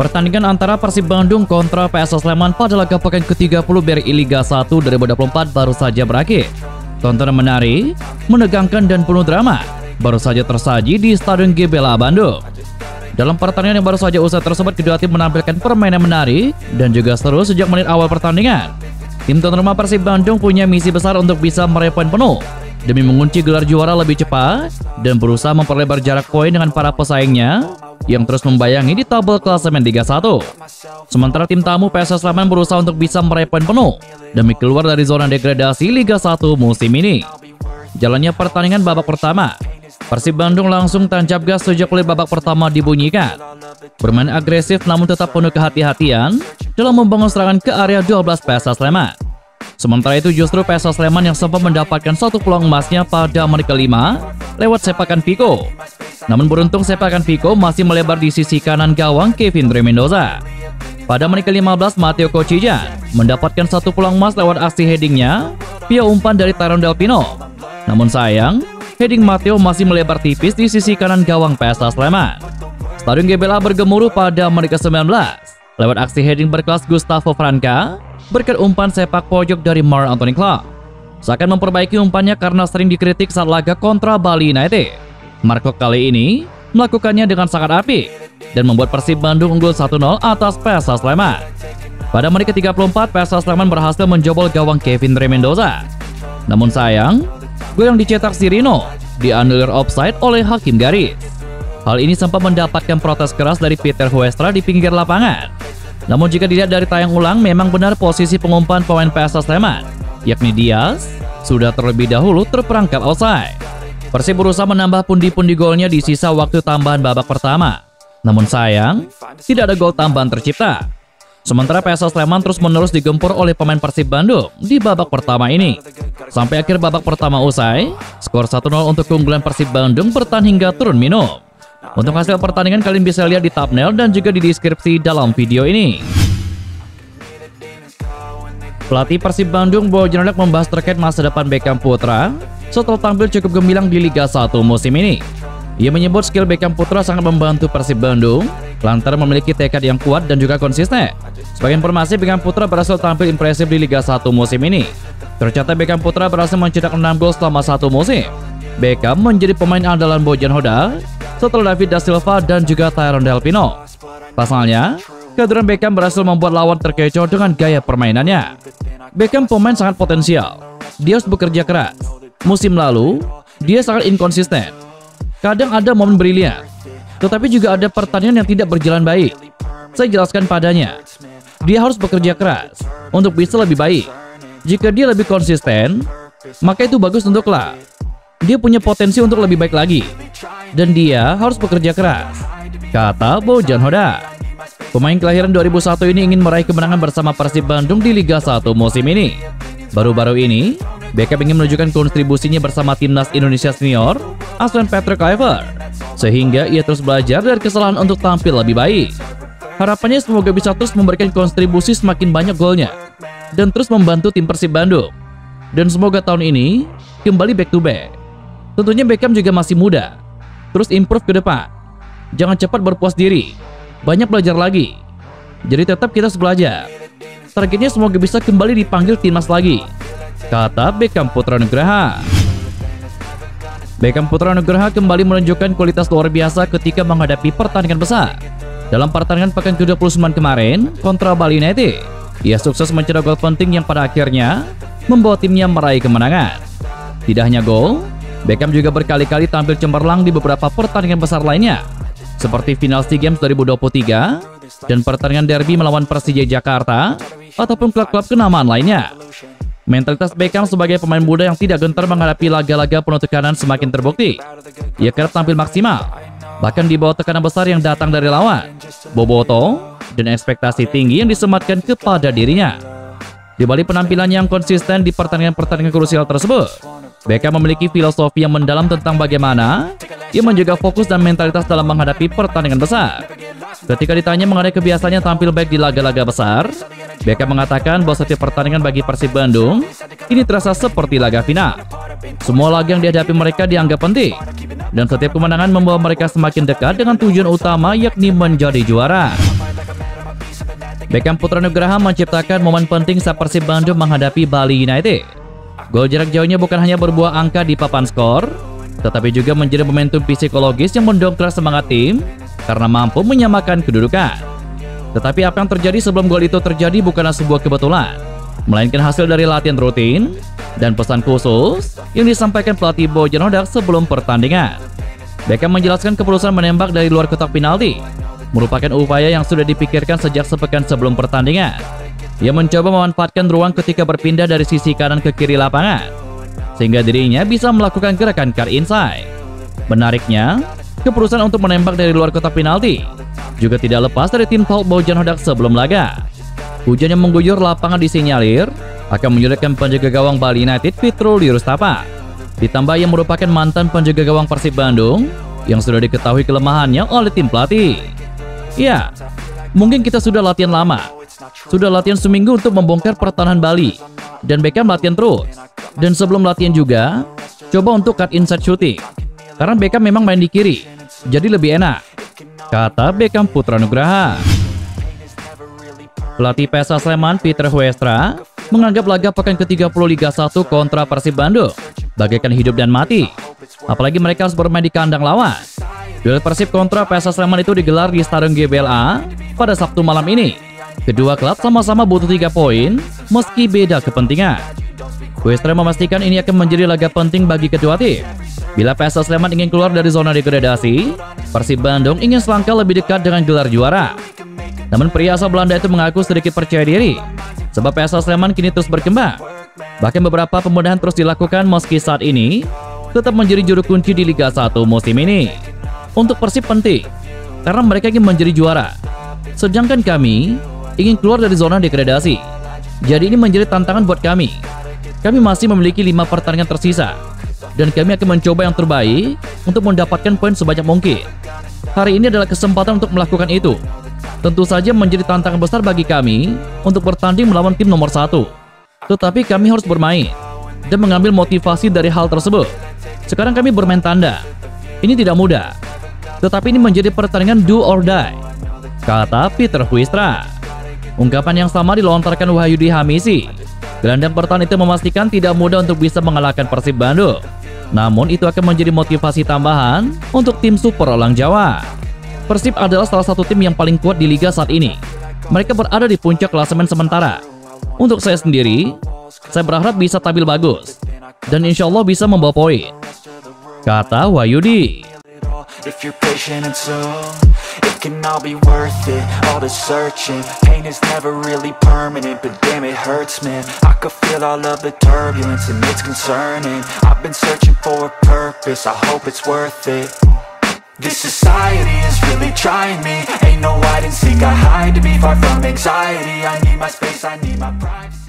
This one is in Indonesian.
Pertandingan antara Persib Bandung kontra PSS Sleman pada laga pekan ke-30 BRI Liga 1 2024 baru saja berakhir. Tontonan menarik, menegangkan dan penuh drama baru saja tersaji di Stadion GBLA Bandung. Dalam pertandingan yang baru saja usai tersebut, kedua tim menampilkan permainan menarik dan juga seru sejak menit awal pertandingan. Tim tuan rumah Persib Bandung punya misi besar untuk bisa meraih poin penuh demi mengunci gelar juara lebih cepat dan berusaha memperlebar jarak poin dengan para pesaingnya yang terus membayangi di tabel klasemen Liga 1. Sementara tim tamu PSS Sleman berusaha untuk bisa meraih poin penuh demi keluar dari zona degradasi Liga 1 musim ini. Jalannya pertandingan babak pertama, Persib Bandung langsung tancap gas sejak oleh babak pertama dibunyikan. Bermain agresif namun tetap penuh kehati-hatian dalam membangun serangan ke area 12 PSS Sleman. Sementara itu justru PSS Sleman yang sempat mendapatkan satu peluang emasnya pada menit kelima lewat sepakan Vico. Namun beruntung sepakan Vico masih melebar di sisi kanan gawang Kevin Dre Mendoza. Pada menit ke-15 Matteo Kocijan mendapatkan satu peluang emas lewat aksi headingnya via umpan dari Tyrone Del Pino. Namun sayang, heading Matteo masih melebar tipis di sisi kanan gawang PSS Sleman. Stadion GBLA bergemuruh pada menit ke-19 lewat aksi heading berkelas Gustavo Franca berkat umpan sepak pojok dari Marc Anthony Clark. Seakan memperbaiki umpannya karena sering dikritik saat laga kontra Bali United. Marc Clark kali ini melakukannya dengan sangat apik dan membuat Persib Bandung unggul 1-0 atas PSS Sleman. Pada menit ke-34 PSS Sleman berhasil menjobol gawang Kevin Dre Mendoza. Namun sayang, gol yang dicetak Sirino dianulir offside oleh hakim garis. Hal ini sempat mendapatkan protes keras dari Peter Huestra di pinggir lapangan. Namun jika dilihat dari tayang ulang, memang benar posisi pengumpan pemain PSS Sleman, yakni Diaz, sudah terlebih dahulu terperangkap offside. Persib berusaha menambah pundi-pundi golnya di sisa waktu tambahan babak pertama. Namun sayang, tidak ada gol tambahan tercipta. Sementara PSS Sleman terus-menerus digempur oleh pemain Persib Bandung di babak pertama ini. Sampai akhir babak pertama usai, skor 1-0 untuk keunggulan Persib Bandung bertahan hingga turun minum. Untuk hasil pertandingan kalian bisa lihat di thumbnail dan juga di deskripsi dalam video ini. Pelatih Persib Bandung Bojan Hodak membahas terkait masa depan Beckham Putra setelah tampil cukup gemilang di Liga 1 musim ini. Ia menyebut skill Beckham Putra sangat membantu Persib Bandung lantaran memiliki tekad yang kuat dan juga konsisten. Sebagai informasi, Beckham Putra berhasil tampil impresif di Liga 1 musim ini. Tercatat Beckham Putra berhasil mencetak 6 gol selama satu musim. Beckham menjadi pemain andalan Bojan Hodak setelah David da Silva dan juga Tyrone Del Pino. Pasalnya, kehadiran Beckham berhasil membuat lawan terkecoh dengan gaya permainannya. Beckham pemain sangat potensial. Dia harus bekerja keras. Musim lalu, dia sangat inkonsisten. Kadang ada momen brilian, tetapi juga ada pertandingan yang tidak berjalan baik. Saya jelaskan padanya, dia harus bekerja keras untuk bisa lebih baik. Jika dia lebih konsisten, maka itu bagus untuk klub. Dia punya potensi untuk lebih baik lagi, dan dia harus bekerja keras, kata Bojan Hodak. Pemain kelahiran 2001 ini ingin meraih kemenangan bersama Persib Bandung di Liga 1 musim ini. Baru-baru ini, Beckham ingin menunjukkan kontribusinya bersama timnas Indonesia senior asuhan Patrick Kluivert, sehingga ia terus belajar dari kesalahan untuk tampil lebih baik. Harapannya semoga bisa terus memberikan kontribusi semakin banyak golnya dan terus membantu tim Persib Bandung. Dan semoga tahun ini kembali back to back. Tentunya Beckham juga masih muda. Terus improve ke depan. Jangan cepat berpuas diri. Banyak belajar lagi. Jadi tetap kita harus belajar. Targetnya semoga bisa kembali dipanggil timnas lagi, kata Beckham Putra Nugraha. Beckham Putra Nugraha kembali menunjukkan kualitas luar biasa ketika menghadapi pertandingan besar. Dalam pertandingan pekan ke-29 kemarin kontra Bali United, ia sukses mencetak gol penting yang pada akhirnya membawa timnya meraih kemenangan. Tidak hanya gol, Beckham juga berkali-kali tampil cemerlang di beberapa pertandingan besar lainnya, seperti final SEA Games 2023 dan pertandingan derby melawan Persija Jakarta ataupun klub-klub kenamaan lainnya. Mentalitas Beckham sebagai pemain muda yang tidak gentar menghadapi laga-laga penuh tekanan semakin terbukti. Ia kerap tampil maksimal, bahkan di bawah tekanan besar yang datang dari lawan, boboto, dan ekspektasi tinggi yang disematkan kepada dirinya. Di balik penampilannya yang konsisten di pertandingan-pertandingan krusial tersebut, Beckham memiliki filosofi yang mendalam tentang bagaimana ia menjaga fokus dan mentalitas dalam menghadapi pertandingan besar. Ketika ditanya mengenai kebiasaannya tampil baik di laga-laga besar, Beckham mengatakan bahwa setiap pertandingan bagi Persib Bandung ini terasa seperti laga final. Semua laga yang dihadapi mereka dianggap penting, dan setiap kemenangan membawa mereka semakin dekat dengan tujuan utama, yakni menjadi juara. Beckham Putra Nugraha menciptakan momen penting saat Persib Bandung menghadapi Bali United. Gol jarak jauhnya bukan hanya berbuah angka di papan skor, tetapi juga menjadi momentum psikologis yang mendongkrak semangat tim karena mampu menyamakan kedudukan. Tetapi apa yang terjadi sebelum gol itu terjadi bukanlah sebuah kebetulan, melainkan hasil dari latihan rutin dan pesan khusus yang disampaikan pelatih Bojan Hodak sebelum pertandingan. Beckham menjelaskan keputusan menembak dari luar kotak penalti merupakan upaya yang sudah dipikirkan sejak sepekan sebelum pertandingan. Ia mencoba memanfaatkan ruang ketika berpindah dari sisi kanan ke kiri lapangan, sehingga dirinya bisa melakukan gerakan cut inside. Menariknya, keputusan untuk menembak dari luar kotak penalti juga tidak lepas dari tim Paul Bojan Hodak sebelum laga. Hujan yang mengguyur lapangan disinyalir akan menyulitkan penjaga gawang Bali United Fitrul Yurustapa. Ditambah yang merupakan mantan penjaga gawang Persib Bandung yang sudah diketahui kelemahannya oleh tim pelatih. Ya, mungkin kita sudah latihan lama, sudah latihan seminggu untuk membongkar pertahanan Bali, dan Beckham latihan terus. Dan sebelum latihan juga, coba untuk cut inside shooting, karena Beckham memang main di kiri, jadi lebih enak, kata Beckham Putra Nugraha. Pelatih PSS Sleman Pieter Huestra menganggap laga pekan ke-30 Liga 1 kontra Persib Bandung bagaikan hidup dan mati, apalagi mereka harus bermain di kandang lawan. Duel Persib kontra PSS Sleman itu digelar di Stadion GBLA pada Sabtu malam ini. Kedua klub sama-sama butuh 3 poin meski beda kepentingan. Huestra memastikan ini akan menjadi laga penting bagi kedua tim. Bila PSS Sleman ingin keluar dari zona degradasi, Persib Bandung ingin selangkah lebih dekat dengan gelar juara. Namun pria asal Belanda itu mengaku sedikit percaya diri, sebab PSS Sleman kini terus berkembang. Bahkan beberapa pemudahan terus dilakukan meski saat ini tetap menjadi juru kunci di Liga 1 musim ini. Untuk Persib penting, karena mereka ingin menjadi juara. Sedangkan kami ingin keluar dari zona degradasi. Jadi ini menjadi tantangan buat kami. Kami masih memiliki 5 pertandingan tersisa, dan kami akan mencoba yang terbaik untuk mendapatkan poin sebanyak mungkin. Hari ini adalah kesempatan untuk melakukan itu. Tentu saja menjadi tantangan besar bagi kami untuk bertanding melawan tim nomor 1. Tetapi kami harus bermain dan mengambil motivasi dari hal tersebut. Sekarang kami bermain tanda. Ini tidak mudah, tetapi ini menjadi pertandingan do or die, kata Pieter Huestra. Ungkapan yang sama dilontarkan Wahyudi Hamisi. Gelandang bertahan itu memastikan tidak mudah untuk bisa mengalahkan Persib Bandung. Namun itu akan menjadi motivasi tambahan untuk tim Super Elang Jawa. Persib adalah salah satu tim yang paling kuat di liga saat ini. Mereka berada di puncak klasemen sementara. Untuk saya sendiri, saya berharap bisa tampil bagus dan insya Allah bisa membawa poin, kata Wahyudi. If you're patient and soon, it can all be worth it. All the searching, pain is never really permanent, but damn it hurts, man. I could feel all of the turbulence and it's concerning. I've been searching for a purpose, I hope it's worth it. This society is really trying me. Ain't no hide and seek, I hide to be far from anxiety. I need my space, I need my privacy.